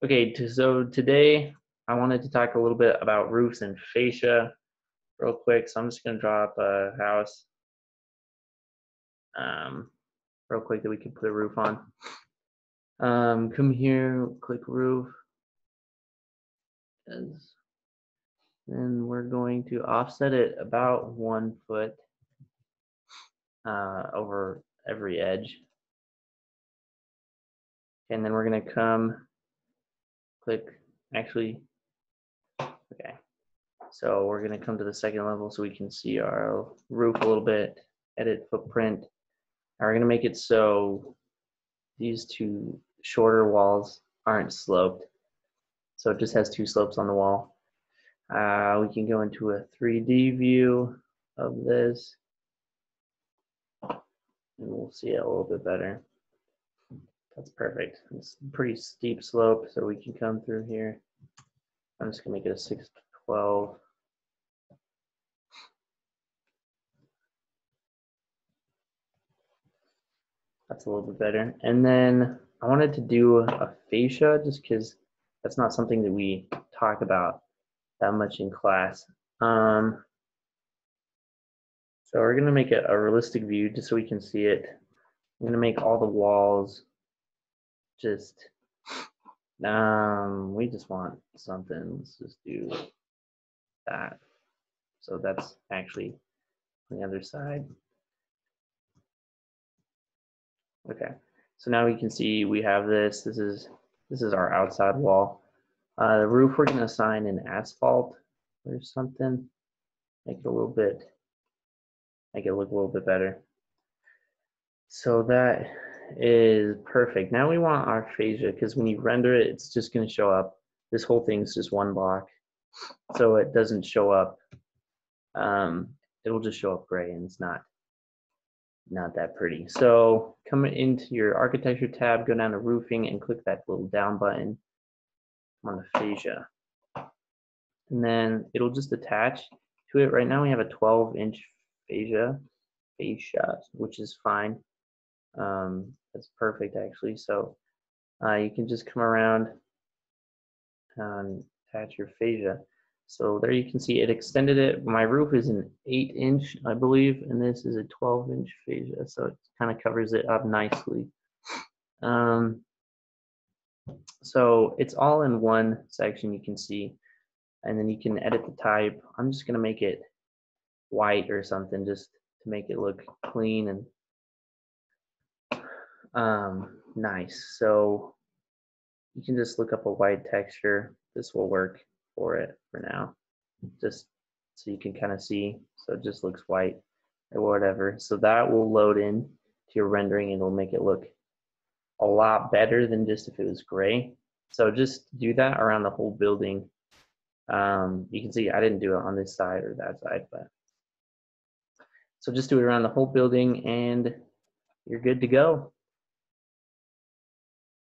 Okay, so today I wanted to talk a little bit about roofs and fascia real quick. So I'm just going to draw up a house um, real quick that we can put a roof on. Come here, click roof. And we're going to offset it about 1 foot over every edge. And then we're going to come click, actually, okay. So we're going to come to the second level so we can see our roof a little bit, edit footprint. Now we're going to make it so these two shorter walls aren't sloped. So it just has two slopes on the wall. We can go into a 3D view of this and we'll see it a little bit better. That's perfect. It's a pretty steep slope, so we can come through here. I'm just gonna make it a 612. That's a little bit better. And then I wanted to do a fascia just because that's not something that we talk about that much in class. So we're gonna make it a realistic view just so we can see it. I'm gonna make all the walls just, we just want something. Let's just do that. So that's actually on the other side. Okay, so now we can see we have this. This is our outside wall. The roof we're gonna assign an asphalt or something. Make it a little bit, make it look a little bit better. So that is perfect. Now we want our fascia because when you render it, it's just going to show up. This whole thing is just one block, so it doesn't show up. It'll just show up gray, and it's not that pretty. So come into your architecture tab, go down to roofing, and click that little down button on the fascia, and then it'll just attach to it. Right now we have a 12-inch fascia, which is fine. That's perfect actually. So you can just come around and attach your fascia. So there you can see it extended it. My roof is an 8-inch, I believe, and this is a 12-inch fascia. So it kind of covers it up nicely. So it's all in one section you can see, and then you can edit the type. I'm just gonna make it white or something just to make it look clean and nice. So you can just look up a white texture. This will work for it for now, just so you can kind of see. So it just looks white or whatever. So that will load in to your rendering and it'll make it look a lot better than just if it was gray. So just do that around the whole building. You can see I didn't do it on this side or that side, but so just do it around the whole building and you're good to go.